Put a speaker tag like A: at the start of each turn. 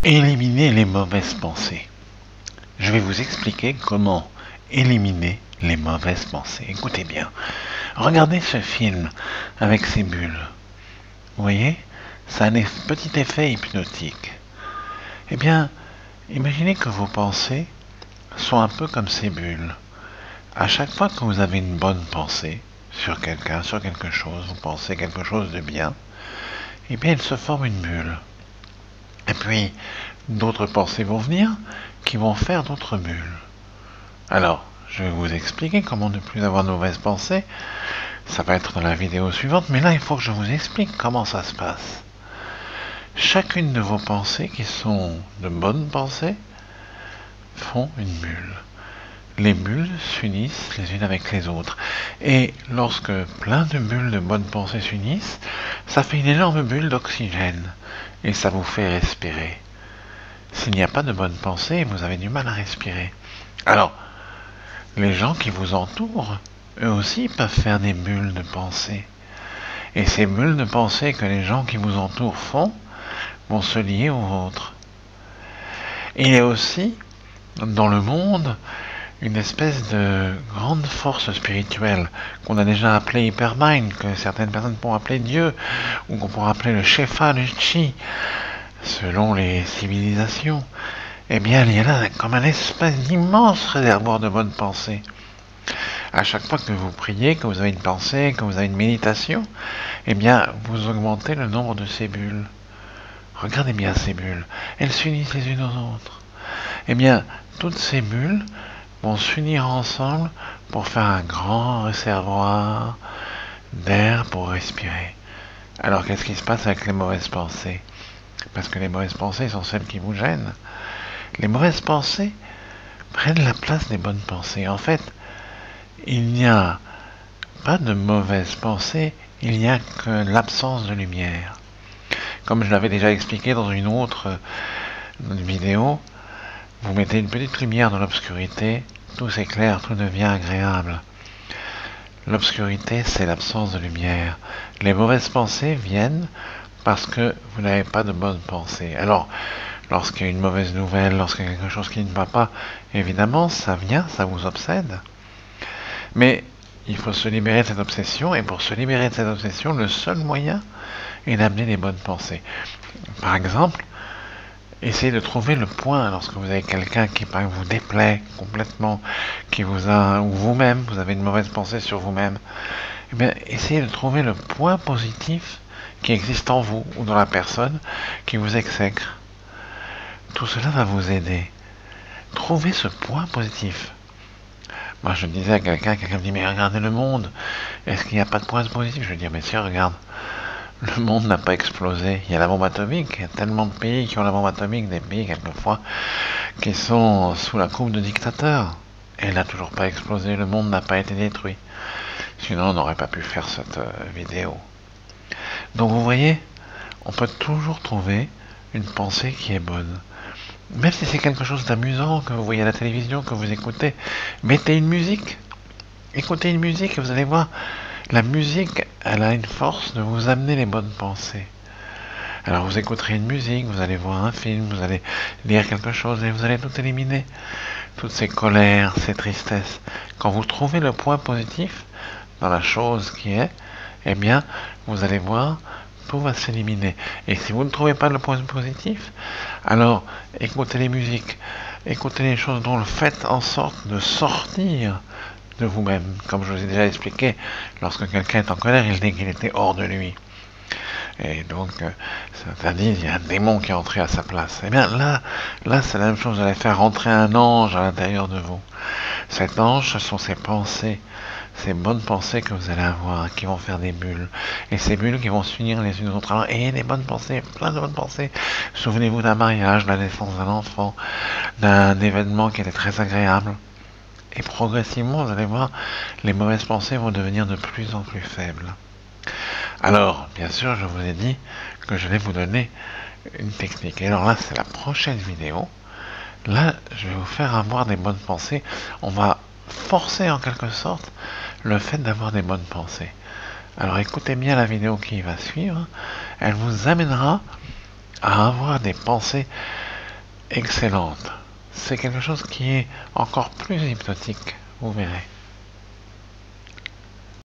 A: Éliminer les mauvaises pensées. Je vais vous expliquer comment éliminer les mauvaises pensées. Écoutez bien. Regardez ce film avec ces bulles. Vous voyez? Ça a un petit effet hypnotique. Eh bien, imaginez que vos pensées sont un peu comme ces bulles. À chaque fois que vous avez une bonne pensée sur quelqu'un, sur quelque chose, vous pensez quelque chose de bien, eh bien, il se forme une bulle. Et puis, d'autres pensées vont venir qui vont faire d'autres bulles. Alors, je vais vous expliquer comment ne plus avoir de mauvaises pensées. Ça va être dans la vidéo suivante, mais là, il faut que je vous explique comment ça se passe. Chacune de vos pensées qui sont de bonnes pensées font une bulle. Les bulles s'unissent les unes avec les autres. Et lorsque plein de bulles de bonnes pensées s'unissent, ça fait une énorme bulle d'oxygène. Et ça vous fait respirer. S'il n'y a pas de bonnes pensées, vous avez du mal à respirer. Alors, les gens qui vous entourent, eux aussi peuvent faire des bulles de pensée. Et ces bulles de pensée que les gens qui vous entourent font, vont se lier aux vôtres. Il y a aussi, dans le monde, une espèce de grande force spirituelle qu'on a déjà appelée Hypermind, que certaines personnes pourront appeler Dieu, ou qu'on pourra appeler le Shefa, le Chi, selon les civilisations. Eh bien, il y a là comme un espèce d'immense réservoir de bonnes pensées. À chaque fois que vous priez, que vous avez une pensée, que vous avez une méditation, eh bien, vous augmentez le nombre de ces bulles. Regardez bien ces bulles, elles s'unissent les unes aux autres. Eh bien, toutes ces bulles vont s'unir ensemble pour faire un grand réservoir d'air pour respirer. Alors, qu'est-ce qui se passe avec les mauvaises pensées? Parce que les mauvaises pensées sont celles qui vous gênent. Les mauvaises pensées prennent la place des bonnes pensées. En fait, il n'y a pas de mauvaises pensées, il n'y a que l'absence de lumière. Comme je l'avais déjà expliqué dans une autre vidéo, vous mettez une petite lumière dans l'obscurité, tout s'éclaire, tout devient agréable. L'obscurité, c'est l'absence de lumière. Les mauvaises pensées viennent parce que vous n'avez pas de bonnes pensées. Alors, lorsqu'il y a une mauvaise nouvelle, lorsqu'il y a quelque chose qui ne va pas, évidemment, ça vient, ça vous obsède. Mais il faut se libérer de cette obsession, et pour se libérer de cette obsession, le seul moyen est d'amener les bonnes pensées. Par exemple, essayez de trouver le point lorsque vous avez quelqu'un qui par exemple, vous déplaît complètement, qui vous a, ou vous-même, vous avez une mauvaise pensée sur vous-même. Eh bien, essayez de trouver le point positif qui existe en vous ou dans la personne qui vous exècre. Tout cela va vous aider. Trouvez ce point positif. Moi, je disais à quelqu'un me dit, mais regardez le monde, est-ce qu'il n'y a pas de point positif? Je lui dis, mais si, regarde, le monde n'a pas explosé. Il y a la bombe atomique. Il y a tellement de pays qui ont la bombe atomique, des pays, quelquefois, qui sont sous la coupe de dictateurs. Et elle n'a toujours pas explosé. Le monde n'a pas été détruit. Sinon, on n'aurait pas pu faire cette vidéo. Donc, vous voyez, on peut toujours trouver une pensée qui est bonne. Même si c'est quelque chose d'amusant que vous voyez à la télévision, que vous écoutez, mettez une musique. Écoutez une musique et vous allez voir, la musique, elle a une force de vous amener les bonnes pensées. Alors vous écouterez une musique, vous allez voir un film, vous allez lire quelque chose et vous allez tout éliminer. Toutes ces colères, ces tristesses. Quand vous trouvez le point positif dans la chose qui est, eh bien, vous allez voir, tout va s'éliminer. Et si vous ne trouvez pas le point positif, alors écoutez les musiques, écoutez les choses dont faites en sorte de sortir de vous-même. Comme je vous ai déjà expliqué, lorsque quelqu'un est en colère, il dit qu'il était hors de lui. Et donc, c'est-à-dire, il y a un démon qui est entré à sa place. Eh bien, là, c'est la même chose. Vous allez faire rentrer un ange à l'intérieur de vous. Cet ange, ce sont ses pensées, ces bonnes pensées que vous allez avoir, qui vont faire des bulles. Et ces bulles qui vont s'unir les unes aux autres. Alors, ayez des bonnes pensées, plein de bonnes pensées. Souvenez-vous d'un mariage, de la naissance d'un enfant, d'un événement qui était très agréable. Et progressivement, vous allez voir, les mauvaises pensées vont devenir de plus en plus faibles. Alors, bien sûr, je vous ai dit que je vais vous donner une technique. Et alors là, c'est la prochaine vidéo. Là, je vais vous faire avoir des bonnes pensées. On va forcer en quelque sorte le fait d'avoir des bonnes pensées. Alors écoutez bien la vidéo qui va suivre. Elle vous amènera à avoir des pensées excellente. C'est quelque chose qui est encore plus hypnotique, vous verrez.